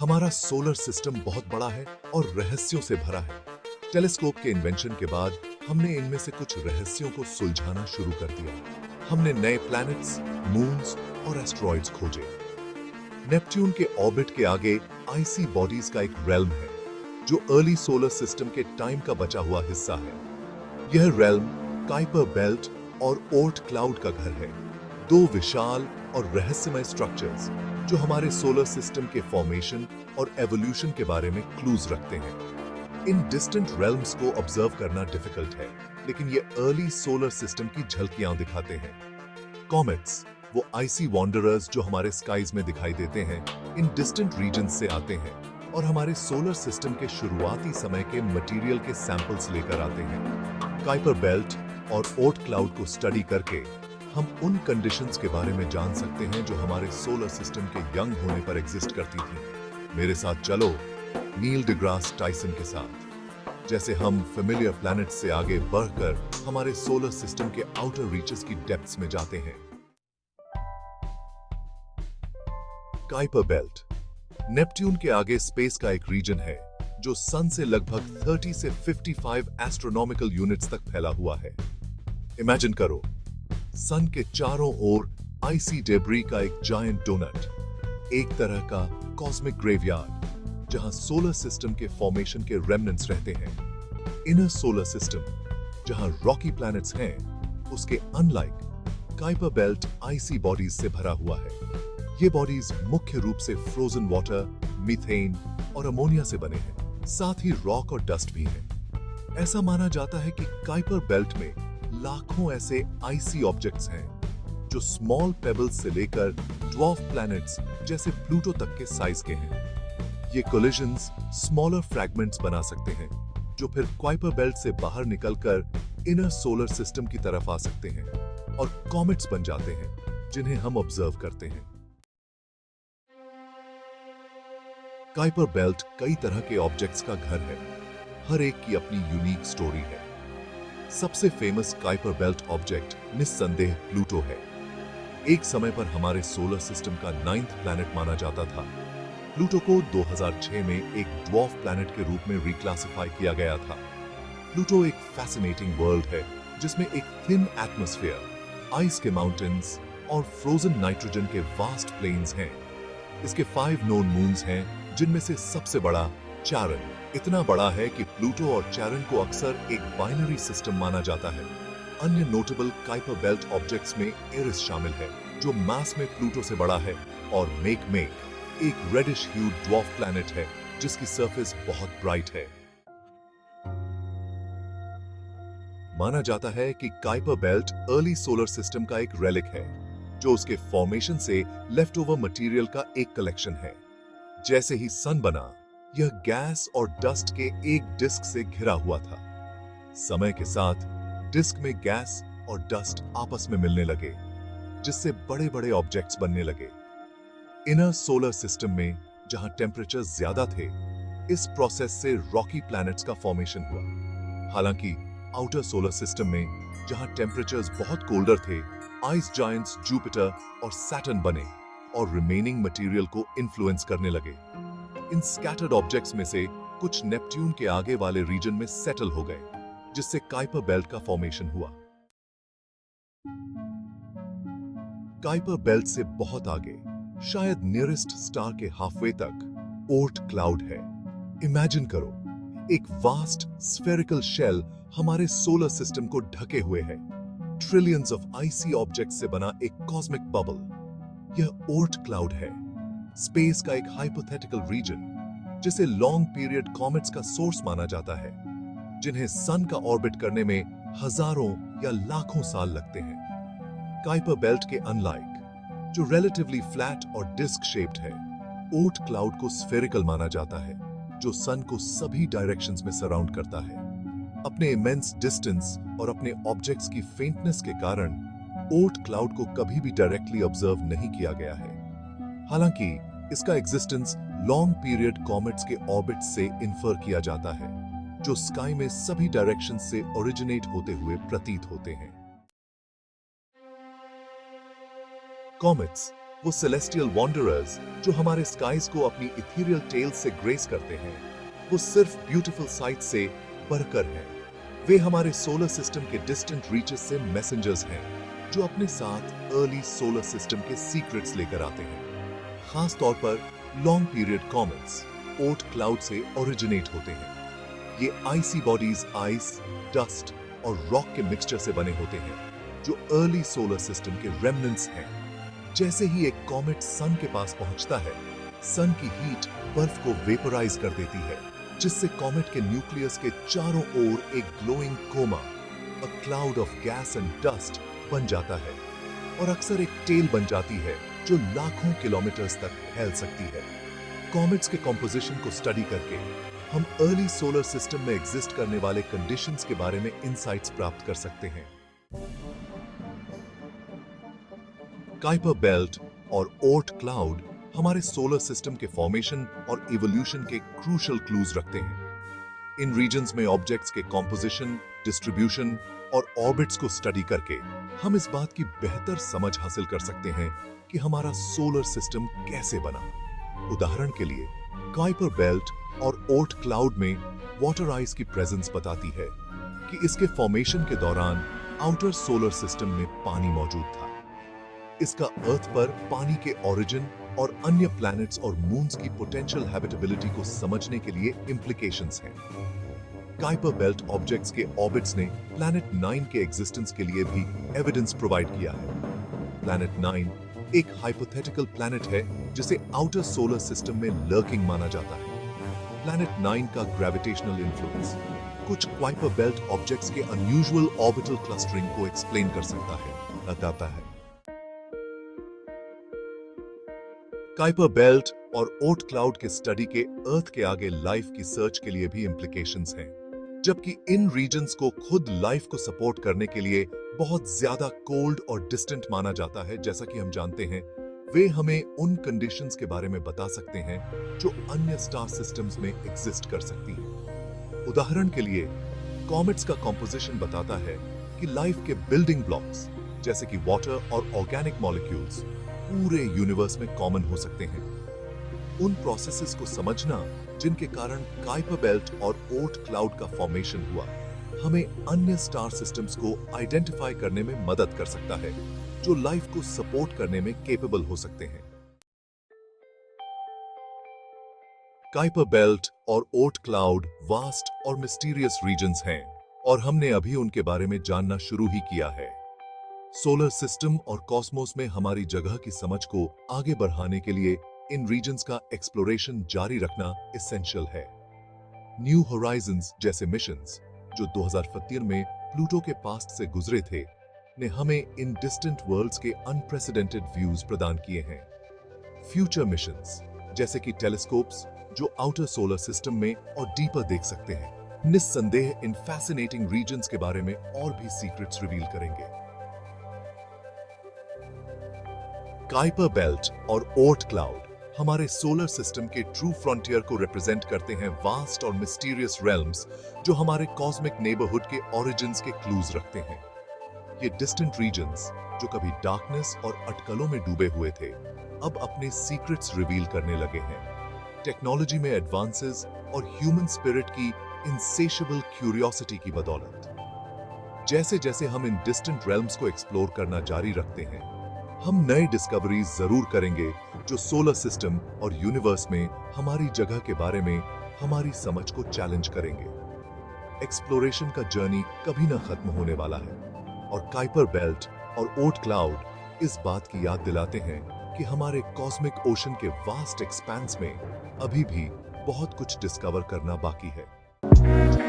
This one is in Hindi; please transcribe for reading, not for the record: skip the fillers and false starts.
हमारा सोलर सिस्टम बहुत बड़ा है और रहस्यों से भरा है। टेलीस्कोप के इन्वेंशन के बाद हमने इनमें से कुछ रहस्यों को सुलझाना शुरू कर दिया। हमने नए प्लैनेट्स, मून्स और एस्ट्रॉइड्स खोजे। नेपट्यून के ऑर्बिट के आगे आइसी बॉडीज का एक रेल्म है, जो अर्ली सोलर सिस्टम के टाइम का बचा हुआ हिस्सा है। यह रेल्म काइपर बेल्ट और ओर्ट क्लाउड का घर है, दो विशाल और रहस्यमय स्ट्रक्चर्स जो हमारे सोलर सिस्टम के फॉर्मेशन और एवोल्यूशन के बारे में क्लूज रखते हैं। इन डिस्टेंट रेल्म्स को ऑब्जर्व करना डिफिकल्ट है, लेकिन ये अर्ली सोलर सिस्टम की झलकियां दिखाते हैं। कॉमेट्स, वो आइसी वॉन्डरर्स जो हमारे स्काईज में दिखाई देते हैं, इन डिस्टेंट रीजन्स से आते हैं और हमारे सोलर सिस्टम के शुरुआती समय के मटेरियल के सैंपल्स लेकर आते हैं। काइपर बेल्ट और ओर्ट क्लाउड को स्टडी करके हम उन कंडीशंस के बारे में जान सकते हैं जो हमारे सोलर सिस्टम के यंग होने पर एग्जिस्ट करती थी। मेरे साथ चलो नील डिग्रास टाइसन के साथ, जैसे हम फेमिलियर प्लैनेट से आगे बढ़कर हमारे सोलर सिस्टम के आउटर रीचेस की डेप्थ्स में जाते हैं। काइपर बेल्ट नेपट्यून के आगे स्पेस का एक रीजन है जो सन से लगभग 30 से 55 एस्ट्रोनॉमिकल यूनिट्स तक फैला हुआ है। इमेजिन करो, सन के चारों ओर आइसी डेब्री का एक जायंट डोनट, एक तरह का कॉस्मिक ग्रेवयार्ड जहां सोलर सिस्टम के फॉर्मेशन के रेमनेंट्स रहते हैं। इनर सोलर सिस्टम जहां रॉकी प्लैनेट्स हैं, उसके अनलाइक काइपर बेल्ट आइसी बॉडीज से भरा हुआ है। ये बॉडीज मुख्य रूप से फ्रोजन वाटर, मीथेन और अमोनिया से बने हैं, साथ ही रॉक और डस्ट भी है। ऐसा माना जाता है कि काइपर बेल्ट में लाखों ऐसे आइसी ऑब्जेक्ट्स हैं जो स्मॉल पेबल्स से लेकर ड्वार्फ प्लैनेट्स जैसे प्लूटो तक के साइज के हैं। ये कोलिजन्स स्मॉलर फ्रैगमेंट्स बना सकते हैं जो फिर काइपर बेल्ट से बाहर निकलकर इनर सोलर सिस्टम की तरफ आ सकते हैं और कॉमेट्स बन जाते हैं जिन्हें हम ऑब्जर्व करते हैं। काइपर बेल्ट कई तरह के ऑब्जेक्ट्स का घर है, हर एक की अपनी यूनिक स्टोरी है। सबसे फेमस काइपर बेल्ट ऑब्जेक्ट निस्संदेह प्लूटो है। एक समय पर हमारे सोलर सिस्टम का 9th प्लैनेट माना जाता था। प्लूटो को 2006 में एक ड्वार्फ प्लैनेट के रूप में रिक्लासिफाई किया गया था। प्लूटो एक फैसिनेटिंग वर्ल्ड है जिसमें एक थिन एटमॉस्फेयर, आइस के माउंटेन्स और फ्रोजन नाइट्रोजन के वास्ट प्लेन्स हैं। इसके 5 नोन मून्स हैं, जिनमें से सबसे बड़ा चारन इतना बड़ा है कि प्लूटो और चारन को अक्सर एक बाइनरी सिस्टम माना जाता है। अन्य नोटेबल काइपर बेल्ट ऑब्जेक्ट्स में एरिस शामिल है, जो मास में प्लूटो से बड़ा है, और मेक एक रेडिश ह्यूड ड्वार्फ प्लैनेट है जिसकी सरफेस बहुत ब्राइट है। माना जाता है कि Kuiper belt early solar system का एक रेलिक है, जो उसके फॉर्मेशन से लेफ्ट ओवर मटीरियल का एक कलेक्शन है। जैसे ही सन बना, यह गैस और डस्ट के एक डिस्क से घिरा हुआ था। समय के साथ डिस्क में गैस और डस्ट आपस में मिलने लगे, जिससे बड़े बड़े ऑब्जेक्ट्स बनने लगे। इनर सोलर सिस्टम में जहां टेम्परेचर ज्यादा थे, इस प्रोसेस से रॉकी प्लैनेट्स का फॉर्मेशन हुआ। हालांकि आउटर सोलर सिस्टम में जहां टेम्परेचर्स बहुत कोल्डर थे, आइस जायंट्स जुपिटर और सैटर्न बने और रिमेनिंग मटेरियल को इन्फ्लुएंस करने लगे। इन स्कैटर्ड ऑब्जेक्ट्स में से कुछ नेपट्यून के आगे वाले रीजन में सेटल हो गए, जिससे काइपर बेल्ट का फॉर्मेशन हुआ। काइपर बेल्ट से बहुत आगे, शायद नियरेस्ट स्टार के हाफवे तक, ओर्ट क्लाउड है। इमेजिन करो, एक वास्ट स्फेरिकल शेल हमारे सोलर सिस्टम को ढके हुए है। ट्रिलियंस ऑफ आइसी ऑब्जेक्ट्स से बना एक कॉस्मिक बबल। यह ओर्ट क्लाउड है, स्पेस का एक हाइपोथेटिकल रीजन जिसे लॉन्ग पीरियड कॉमेट्स का सोर्स माना जाता है, जिन्हें सन का ऑर्बिट करने में हजारों या लाखों साल लगते हैं। काइपर बेल्ट के अनलाइक, जो रिलेटिवली फ्लैट और डिस्क शेप्ड है, ओर्ट क्लाउड को स्फेरिकल माना जाता है, जो सन को सभी डायरेक्शंस में सराउंड करता है। अपने इमेंस डिस्टेंस और अपने ऑब्जेक्ट्स की फेंटनेस के कारण ओर्ट क्लाउड को कभी भी डायरेक्टली ऑब्जर्व नहीं किया गया है। हालांकि इसका एग्जिस्टेंस लॉन्ग पीरियड कॉमेट्स के ऑर्बिट से इन्फर किया जाता है, जो स्काई में सभी डायरेक्शन से ओरिजिनेट होते हुए प्रतीत होते हैं। कॉमेट्स वो सेलेस्टियल वॉन्डरर्स जो हमारे स्काइज को अपनी इथीरियल टेल्स से ग्रेस करते हैं, वो सिर्फ ब्यूटीफुल साइट से बढ़कर हैं। वे हमारे सोलर सिस्टम के डिस्टेंट रीचेस से मैसेंजर्स हैं जो अपने साथ अर्ली सोलर सिस्टम के सीक्रेट्स लेकर आते हैं। खास तौर पर लॉन्ग पीरियड कॉमेट्स ओट क्लाउड से ओरिजिनेट होते हैं। ये आइसी बॉडीज आइस, डस्ट और रॉक के मिक्सचर से बने होते हैं जो अर्ली सोलर सिस्टम के रेमनेंट्स हैं। जैसे ही एक कॉमेट सन के पास पहुंचता है, सन की हीट बर्फ को वेपराइज कर देती है, जिससे कॉमेट के न्यूक्लियस के चारों ओर एक glowing coma, a cloud of gas and dust बन जाता है और अक्सर एक टेल बन जाती है जो लाखों किलोमीटर्स तक फैल सकती है। कॉमेट्स के कॉम्पोजिशन को स्टडी करके हम अर्ली सोलर सिस्टम में एग्जिस्ट करने वाले कंडीशंस के बारे में इंसाइट्स प्राप्त कर सकते हैं। काइपर बेल्ट और ओर्ट क्लाउड हमारे सोलर सिस्टम के फॉर्मेशन और इवोल्यूशन के क्रूशियल क्लूज रखते हैं। इन रीजन्स में ऑब्जेक्ट्स के कॉम्पोजिशन, डिस्ट्रीब्यूशन और ऑर्बिट्स को स्टडी करके हम इस बात की बेहतर समझ हासिल कर सकते हैं कि हमारा सोलर सिस्टम कैसे बना। उदाहरण के लिए काइपर बेल्ट और ओर्ट क्लाउड में वाटर आइस की प्रेजेंस बताती है कि इसके फॉर्मेशन के दौरान आउटर सोलर सिस्टम में पानी मौजूद था। इसका अर्थ पर पानी के ओरिजिन और अन्य प्लैनेट्स और मून्स की पोटेंशियल हैबिटेबिलिटी को समझने के लिए इंप्लीकेशंस हैं। काइपर बेल्ट ऑब्जेक्ट्स के ऑर्बिट्स ने प्लैनेट 9 के एग्जिस्टेंस के लिए भी एविडेंस प्रोवाइड किया है। प्लैनेट 9 एक हाइपोथेटिकल प्लैनेट है जिसे आउटर सोलर सिस्टम में लर्किंग माना जाता है। प्लैनेट 9 का ग्रेविटेशनल इन्फ्लुएंस कुछ काइपर बेल्ट ऑब्जेक्ट्स के अनयूजुअल ऑर्बिटल क्लस्टरिंग को एक्सप्लेन कर सकता है, बताता है। काइपर बेल्ट और ओर्ट क्लाउड के स्टडी के अर्थ के आगे लाइफ की सर्च के लिए भी इंप्लीकेशंस हैं, जबकि इन रीजन्स को खुद लाइफ को सपोर्ट करने के लिए बहुत ज्यादा कोल्ड और डिस्टेंट माना जाता है। जैसा कि हम जानते हैं, वे हमें उन कंडीशंस के बारे में बता सकते हैं जो अन्य स्टार सिस्टम्स में एग्जिस्ट कर सकती हैं। उदाहरण के लिए कॉमेट्स का कॉम्पोजिशन बताता है कि लाइफ के बिल्डिंग ब्लॉक्स जैसे कि वाटर और ऑर्गेनिक मॉलिक्यूल्स पूरे यूनिवर्स में कॉमन हो सकते हैं। उन प्रोसेसेस को समझना जिनके कारण काइपर बेल्ट और ओर्ट क्लाउड का फॉर्मेशन हुआ, हमें अन्य स्टार सिस्टम्स को आइडेंटिफाई करने में मदद कर सकता है जो लाइफ को सपोर्ट करने में केपेबल हो सकते हैं। काइपर बेल्ट और ओर्ट क्लाउड वास्ट और मिस्टीरियस रीजन्स हैं और हमने अभी उनके बारे में जानना शुरू ही किया है। सोलर सिस्टम और कॉस्मोस में हमारी जगह की समझ को आगे बढ़ाने के लिए इन रीजन्स का एक्सप्लोरेशन जारी रखना एसेंशियल है। न्यू होराइजन्स जैसे मिशंस जो 2015 में प्लूटो के पास्ट से गुजरे थे, ने हमें इन डिस्टेंट वर्ल्ड्स के अनप्रेसिडेंटेड व्यूज प्रदान किए हैं। फ्यूचर मिशंस जैसे कि टेलीस्कोप्स जो आउटर सोलर सिस्टम में और डीपर देख सकते हैं, निस्संदेह इन फैसिनेटिंग रीजन्स के बारे में और भी सीक्रेट्स रिवील करेंगे। काइपर बेल्ट और ओर्ट क्लाउड हमारे सोलर सिस्टम के ट्रू फ्रंटियर को रिप्रेजेंट करते हैं, वास्ट और मिस्टीरियस रेल्म्स जो हमारे कॉस्मिक नेबरहुड के ओरिजिन्स के क्लूज रखते हैं। ये डिस्टेंट रीजन्स जो कभी डार्कनेस और अटकलों में डूबे हुए थे, अब अपने सीक्रेट्स रिवील करने लगे हैं। टेक्नोलॉजी में एडवांसेस और ह्यूमन स्पिरिट की इनसेशिएबल क्यूरियोसिटी की बदौलत जैसे जैसे हम इन डिस्टेंट रेल्म्स को एक्सप्लोर करना जारी रखते हैं, हम नए डिस्कवरीज जरूर करेंगे जो सोलर सिस्टम और यूनिवर्स में हमारी जगह के बारे में हमारी समझ को चैलेंज करेंगे। एक्सप्लोरेशन का जर्नी कभी ना खत्म होने वाला है और काइपर बेल्ट और ओर्ट क्लाउड इस बात की याद दिलाते हैं कि हमारे कॉस्मिक ओशन के वास्ट एक्सपेंस में अभी भी बहुत कुछ डिस्कवर करना बाकी है।